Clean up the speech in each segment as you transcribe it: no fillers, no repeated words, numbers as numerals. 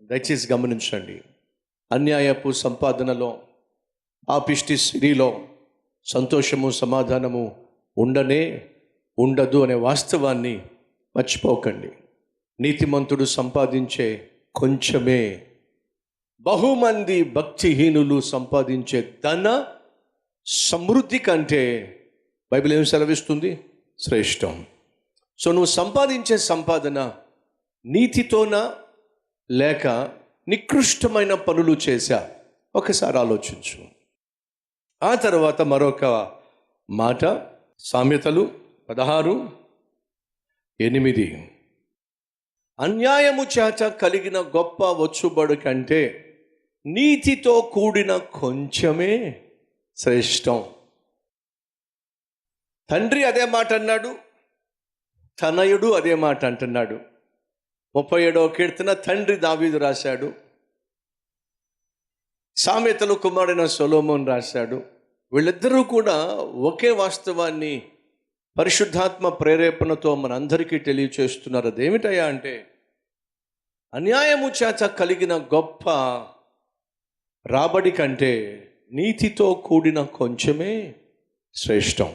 దయచేసి గమనించండి. అన్యాయపు సంపాదనలో, పాపిష్టి సిరిలో సంతోషము సమాధానము ఉండదు అనే వాస్తవాన్ని మర్చిపోకండి. నీతిమంతుడు సంపాదించే కొంచెమే బహుమంది భక్తిహీనులు సంపాదించే ధన సమృద్ధి కంటే బైబిల్ ఏం సెలవిస్తుంది? శ్రేష్టం. సో నువ్వు సంపాదించే సంపాదన నీతితోనా లేక నికృష్టమైన పనులు చేశా? ఒకసారి ఆలోచించు. ఆ తర్వాత మరొక మాట, సామెతలు 16:8, అన్యాయము చేత కలిగిన గొప్ప వచ్చుబడు కంటే నీతితో కూడిన కొంచెమే శ్రేష్టం. తండ్రి అదే మాట అన్నాడు, తనయుడు అదే మాట అంటున్నాడు. 37వ కీర్తన తండ్రి దావీదు రాశాడు, సామెతలు కుమారుడైన సొలొమోను రాశాడు. వీళ్ళిద్దరూ కూడా ఒకే వాస్తవాన్ని పరిశుద్ధాత్మ ప్రేరేపణతో మనందరికీ తెలియచేస్తున్నారు. అదేమిటయ్యా అంటే, అన్యాయము చేత కలిగిన గొప్ప రాబడి కంటే నీతితో కూడిన కొంచెమే శ్రేష్టం.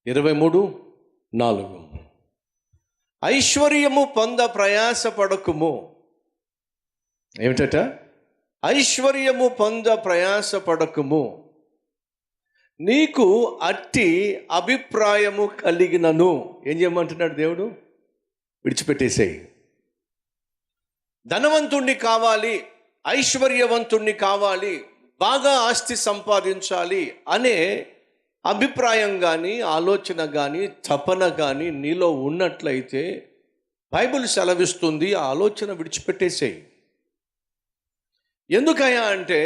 23:4, ఐశ్వర్యము పొంద ప్రయాసపడకుము. ఏమిటట? ఐశ్వర్యము పొంద ప్రయాసపడకుము, నీకు అట్టి అభిప్రాయము కలిగినను. ఏం చేయమంటున్నాడు దేవుడు? విడిచిపెట్టేసేయి. ధనవంతుణ్ణి కావాలి, ఐశ్వర్యవంతుణ్ణి కావాలి, బాగా ఆస్తి సంపాదించాలి అనే అభిప్రాయం కానీ, ఆలోచన కానీ, తపన కానీ నీలో ఉన్నట్లయితే బైబిల్ సెలవిస్తుంది, ఆ ఆలోచన విడిచిపెట్టేసేయి. ఎందుకయ్యా అంటే,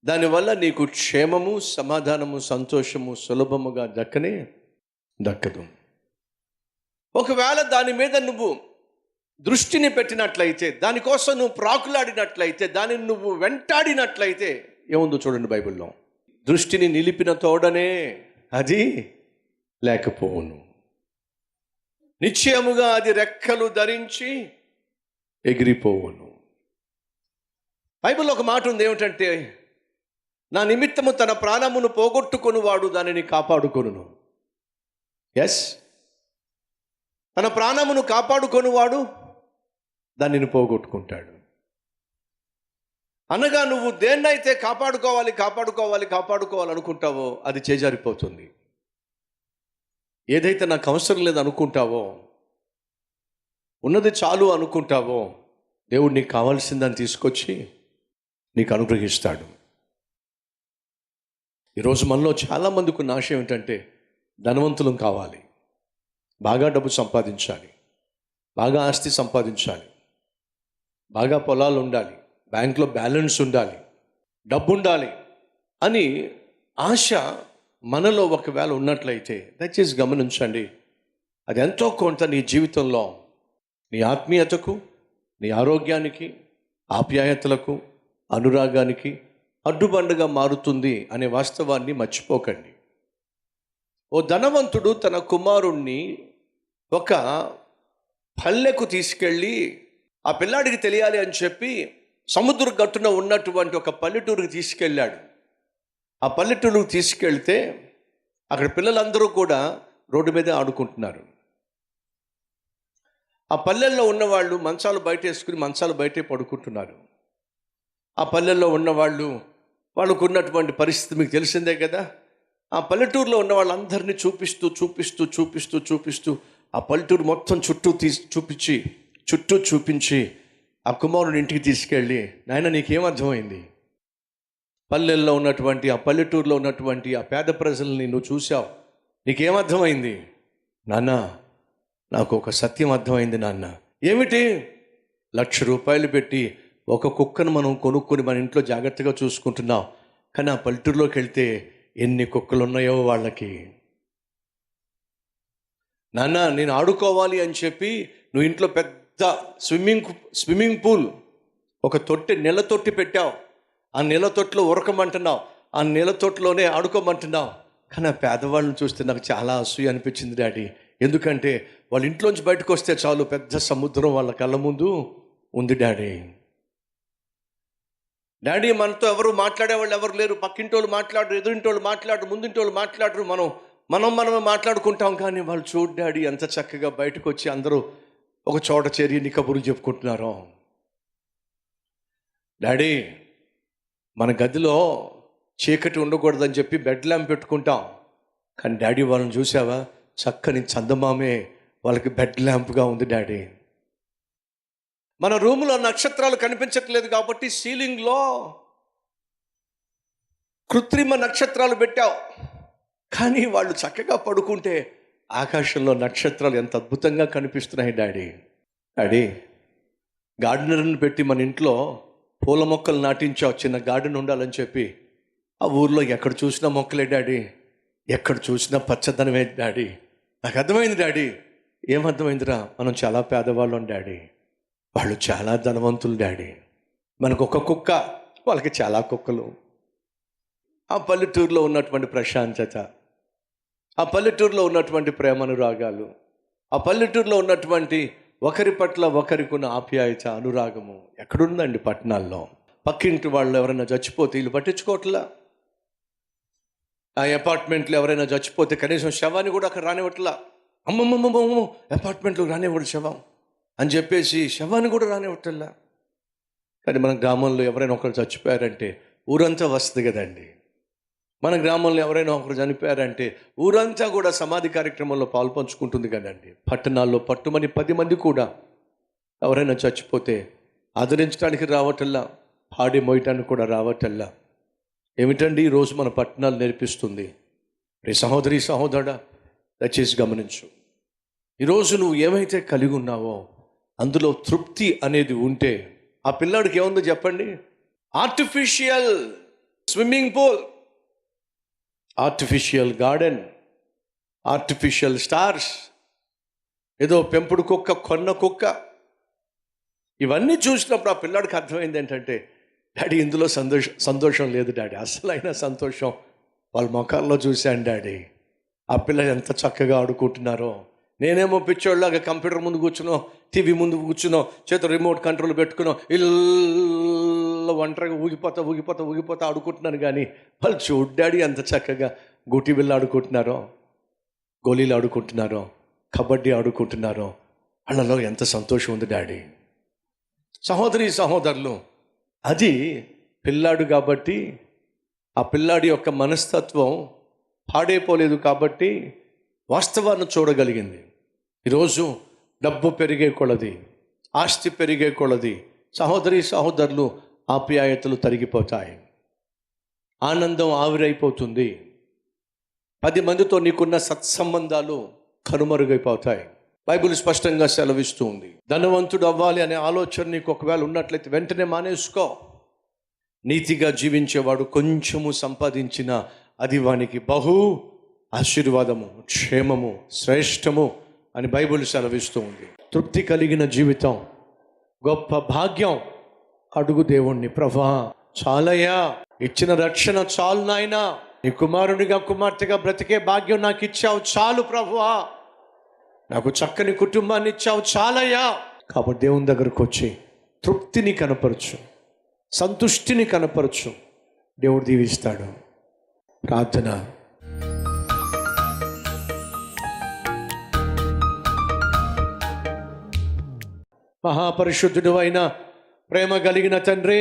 దానివల్ల నీకు క్షేమము, సమాధానము, సంతోషము సులభముగా దక్కదు. ఒకవేళ దాని మీద నువ్వు దృష్టిని పెట్టినట్లయితే, దానికోసం నువ్వు ప్రాకులాడినట్లయితే, దానిని నువ్వు వెంటాడినట్లయితే ఏముందో చూడండి బైబిల్లో. దృష్టిని నిలిపిన తోడనే అది లేకపోవును, నిశ్చయముగా అది రెక్కలు ధరించి ఎగిరిపోవును. బైబిల్లో ఒక మాట ఉంది, ఏమిటంటే, నా నిమిత్తము తన ప్రాణమును పోగొట్టుకొని వాడు దానిని కాపాడుకొనును. ఎస్, తన ప్రాణమును కాపాడుకొని వాడు దానిని పోగొట్టుకుంటాడు. అనగా నువ్వు దేన్నైతే కాపాడుకోవాలనుకుంటావో అది చేజారిపోతుంది. ఏదైతే నాకు అవసరం లేదు అనుకుంటావో, ఉన్నది చాలు అనుకుంటావో, దేవుడు నీకు కావాల్సిందని తీసుకొచ్చి నీకు అనుగ్రహిస్తాడు. ఈరోజు మనలో చాలామందికి ఉన్న ఆశ ఏమిటంటే, ధనవంతులం కావాలి, బాగా డబ్బు సంపాదించాలి, బాగా ఆస్తి సంపాదించాలి, బాగా పొలాలు ఉండాలి, బ్యాంకులో బ్యాలెన్స్ ఉండాలి, డబ్బు ఉండాలి అని ఆశ మనలో ఒకవేళ ఉన్నట్లయితే దయచేసి గమనించండి, అది ఎంతో కొంత నీ జీవితంలో నీ ఆత్మీయతకు, నీ ఆరోగ్యానికి, ఆప్యాయతలకు, అనురాగానికి అడ్డుబండగా మారుతుంది అనే వాస్తవాన్ని మర్చిపోకండి. ఓ ధనవంతుడు తన కుమారుణ్ణి ఒక పల్లెకు తీసుకెళ్ళి, ఆ పిల్లాడికి తెలియాలి అని చెప్పి సముద్ర గట్టున ఉన్నటువంటి ఒక పల్లెటూరుకి తీసుకెళ్ళాడు. ఆ పల్లెటూరుకు తీసుకెళ్తే అక్కడ పిల్లలందరూ కూడా రోడ్డు మీదే ఆడుకుంటున్నారు. ఆ పల్లెల్లో ఉన్నవాళ్ళు మంచాలు బయట వేసుకుని మంచాలు బయటే పడుకుంటున్నారు. ఆ పల్లెల్లో ఉన్నవాళ్ళు, వాళ్ళకు ఉన్నటువంటి పరిస్థితి మీకు తెలిసిందే కదా. ఆ పల్లెటూరులో ఉన్న వాళ్ళందరినీ చూపిస్తూ ఆ పల్లెటూరు మొత్తం చుట్టూ చూపించి ఆ కుమారుని ఇంటికి తీసుకెళ్ళి, నాయన నీకేం అర్థమైంది? పల్లెల్లో ఉన్నటువంటి, ఆ పల్లెటూరులో ఉన్నటువంటి ఆ పేద ప్రజల్ని నువ్వు చూసావు, నీకేమర్థమైంది? నాన్న, నాకు ఒక సత్యం అర్థమైంది నాన్న. ఏమిటి? 1,00,000 రూపాయలు పెట్టి ఒక కుక్కను మనం కొనుక్కొని మన ఇంట్లో జాగ్రత్తగా చూసుకుంటున్నాం, కానీ ఆ పల్లెటూరులోకి వెళ్తే ఎన్ని కుక్కలు ఉన్నాయో వాళ్ళకి. నాన్న, నేను ఆడుకోవాలి అని చెప్పి నువ్వు ఇంట్లో పెద్ద స్విమ్మింగ్ పూల్, ఒక నీళ్ళ తొట్టి పెట్టావు, ఆ నీళ్ళ తొట్టిలో ఉరకమంటున్నావు, ఆ నీళ్ళ తొట్టిలోనే ఆడుకోమంటున్నావు, కానీ ఆ పేదవాళ్ళని చూస్తే నాకు చాలా అసూయ అనిపించింది డాడీ. ఎందుకంటే వాళ్ళ ఇంట్లోంచి బయటకు వస్తే చాలు పెద్ద సముద్రం వాళ్ళ కళ్ళ ముందు ఉంది డాడీ. డాడీ మనతో ఎవరు మాట్లాడేవాళ్ళు ఎవరు లేరు. పక్కింటోళ్ళు మాట్లాడరు, ఎదురింటోళ్ళు మాట్లాడరు, ముందింటోళ్ళు మాట్లాడరు. మనమే మాట్లాడుకుంటాం. కానీ వాళ్ళు చూడు డాడీ ఎంత చక్కగా బయటకు వచ్చి అందరూ ఒక చోట చేరి నీ కబుర్లు చెప్పుకుంటున్నారు. డాడీ మన గదిలో చీకటి ఉండకూడదని చెప్పి బెడ్ ల్యాంప్ పెట్టుకుంటాం. కానీ డాడీ వాళ్ళని చూసావా, చక్కని చందమామే వాళ్ళకి బెడ్ ల్యాంప్గా ఉంది డాడీ. మన రూములో నక్షత్రాలు కనిపించట్లేదు కాబట్టి సీలింగ్లో కృత్రిమ నక్షత్రాలు పెట్టావు. కానీ వాళ్ళు చక్కగా పడుకుంటే ఆకాశంలో నక్షత్రాలు ఎంత అద్భుతంగా కనిపిస్తున్నాయి డాడీ. డాడీ గార్డెనర్ని పెట్టి మన ఇంట్లో పూల మొక్కలు నాటించావు, చిన్న గార్డెన్ ఉండాలని చెప్పి. ఆ ఊర్లో ఎక్కడ చూసినా మొక్కలే డాడీ, ఎక్కడ చూసినా పచ్చదనమే డాడీ. నాకు అర్థమైంది డాడీ. ఏమర్థమైందిరా? మనం చాలా పేదవాళ్ళం డాడీ, వాళ్ళు చాలా ధనవంతులు డాడీ. మనకు ఒక కుక్క, వాళ్ళకి చాలా కుక్కలు. ఆ పల్లెటూరులో ఉన్నటువంటి ప్రశాంతత, ఆ పల్లెటూరులో ఉన్నటువంటి ప్రేమానురాగాలు, ఆ పల్లెటూరులో ఉన్నటువంటి ఒకరి పట్ల ఒకరికి ఉన్న ఆప్యాయత, అనురాగము ఎక్కడుందండి పట్టణాల్లో? పక్కింటి వాళ్ళు ఎవరైనా చచ్చిపోతే వీళ్ళు పట్టించుకోవట్లా. ఆ అపార్ట్మెంట్లో ఎవరైనా చచ్చిపోతే కనీసం శవాన్ని కూడా అక్కడ రానివ్వట్లా. అమ్మమ్మమ్మమ్మ అపార్ట్మెంట్లో రానివ్వడు శవం అని చెప్పేసి శవాన్ని కూడా రానివ్వట్లా. కానీ మన గ్రామంలో ఎవరైనా ఒకరు చచ్చిపోయారంటే ఊరంతా వస్తుంది కదండి. మన గ్రామంలో ఎవరైనా ఒకరు చనిపోయారంటే ఊరంతా కూడా సమాధి కార్యక్రమంలో పాల్పంచుకుంటుంది కదండి. పట్టణాల్లో పట్టుమని 10 మంది కూడా ఎవరైనా చచ్చిపోతే ఆదరించడానికి రావటల్లా, పాడి మోయటానికి కూడా రావటల్లా. ఏమిటండి ఈరోజు మన పట్టణాలు నేర్పిస్తుంది? రే సహోదరి సహోదరుడా, దయచేసి గమనించు. ఈరోజు నువ్వు ఏమైతే కలిగి ఉన్నావో అందులో తృప్తి అనేది ఉంటే ఆ పిల్లాడికి ఏముందో చెప్పండి? Artificial swimming pool, artificial garden, artificial stars, ఏదో పెంపుడు కుక్క, కొన్న కుక్క, ఇవన్నీ చూసినప్పుడు ఆ పిల్లాడికి అర్థమైంది ఏంటంటే, డాడీ ఇందులో సంతోషం లేదు డాడీ. అసలైన సంతోషం వాళ్ళ ముఖాల్లో చూశాను డాడీ. ఆ పిల్లలు ఎంత చక్కగా ఆడుకుంటున్నారో. నేనేమో పిచ్చోళ్ళలాగా కంప్యూటర్ ముందు కూర్చునో, టీవీ ముందు కూర్చునో, చేత రిమోట్ కంట్రోల్ పెట్టుకునో ఇల్లు ఒంటరిగా ఊగిపోతా ఆడుకుంటున్నాను. కానీ వాళ్ళు చూడు డాడీ ఎంత చక్కగా గుటి బిళ్ళ ఆడుకుంటున్నారో, గోళీలు ఆడుకుంటున్నారో, కబడ్డీ ఆడుకుంటున్నారో. వాళ్ళలో ఎంత సంతోషం ఉంది డాడీ. సహోదరి సహోదరులు, అది పిల్లాడు కాబట్టి ఆ పిల్లాడి యొక్క మనస్తత్వం పాడైపోలేదు కాబట్టి వాస్తవాన్ని చూడగలిగింది. ఈరోజు డబ్బు పెరిగే కొలది, ఆస్తి పెరిగే కొలది సహోదరి సహోదరులు ఆప్యాయతలు తరిగిపోతాయి, ఆనందం ఆవిరైపోతుంది. 10 మందితో నీకున్న సత్సంబంధాలు కనుమరుగైపోతాయి. బైబిల్ స్పష్టంగా సెలవిస్తూ ఉంది. ధనవంతుడు అవ్వాలి అనే ఆలోచన నీకు ఒకవేళ ఉన్నట్లయితే వెంటనే మానేసుకో. నీతిగా జీవించేవాడు కొంచెము సంపాదించిన అది వానికి బహు ఆశీర్వాదము, క్షేమము, శ్రేష్టము అని బైబిల్ సెలవిస్తూ ఉంది. తృప్తి కలిగిన జీవితం గొప్ప భాగ్యం. అడుగు దేవుణ్ణి, ప్రభా చాలయ్యా, ఇచ్చిన రక్షణ చాలు నాయనా, నీ కుమారునిగా కుమార్తెగా బ్రతికే భాగ్యం నాకు ఇచ్చావు చాలు ప్రభువా, నాకు చక్కని కుటుంబాన్ని ఇచ్చావు చాలయ్యా. కాబట్టి దేవుని దగ్గరకు వచ్చి తృప్తిని కనపరచు, సంతుష్టిని కనపరచు. దేవుడు దీవిస్తాడు. ప్రార్థన. మహాపరిశుద్ధుడు అయిన ప్రేమ కలిగిన తండ్రి,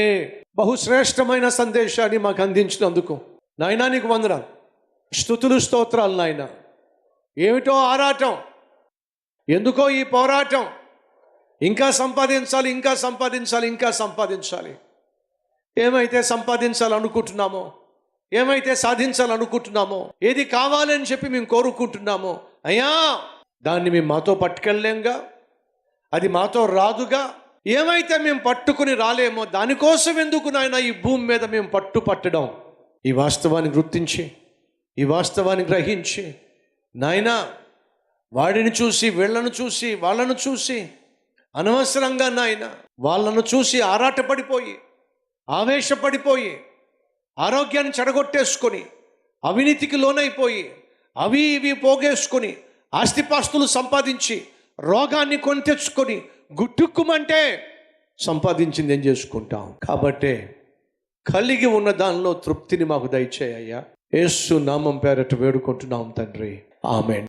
బహుశ్రేష్టమైన సందేశాన్ని మాకు అందించినందుకు నాయనా నీకు వందనాలు, స్తుతులు, స్తోత్రాలు నాయన. ఏమిటో ఆరాటం, ఎందుకో ఈ పోరాటం, ఇంకా సంపాదించాలి, ఇంకా సంపాదించాలి, ఇంకా సంపాదించాలి. ఏమైతే సంపాదించాలనుకుంటున్నామో, ఏమైతే సాధించాలనుకుంటున్నామో, ఏది కావాలని చెప్పి మేము కోరుకుంటున్నామో అయ్యా, దాన్ని మేము మాతో పట్టుకెళ్ళలేంగా, అది మాతో రాదుగా. ఏమైతే మేము పట్టుకుని రాలేమో దానికోసం ఎందుకు నాయన ఈ భూమి మీద మేము పట్టడం? ఈ వాస్తవాన్ని గుర్తించి, ఈ వాస్తవాన్ని గ్రహించి నాయనా, వాడిని చూసి, వీళ్ళను చూసి, వాళ్ళను చూసి అనవసరంగా నాయన వాళ్ళను చూసి ఆరాటపడిపోయి, ఆవేశపడిపోయి, ఆరోగ్యాన్ని చెడగొట్టేసుకొని, అవినీతికి లోనైపోయి, అవి ఇవి పోగేసుకొని, ఆస్తిపాస్తులు సంపాదించి, రోగాన్ని కొని తెచ్చుకొని గుట్టుక్కుమంటే సంపాదించింది ఏం చేసుకుంటాం. కాబట్టే కలిగి ఉన్న దానిలో తృప్తిని మాకు దయచేయ్యా. యేసు నామం పేరట వేడుకుంటున్నాం తండ్రి, ఆమేన్.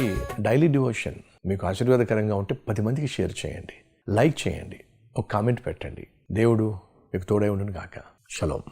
ఈ డైలీ డివోషన్ మీకు ఆశీర్వాదకరంగా ఉంటే 10 మందికి షేర్ చేయండి, లైక్ చేయండి, ఒక కామెంట్ పెట్టండి. దేవుడు మీకు తోడై ఉండును గాక. షలోమ్.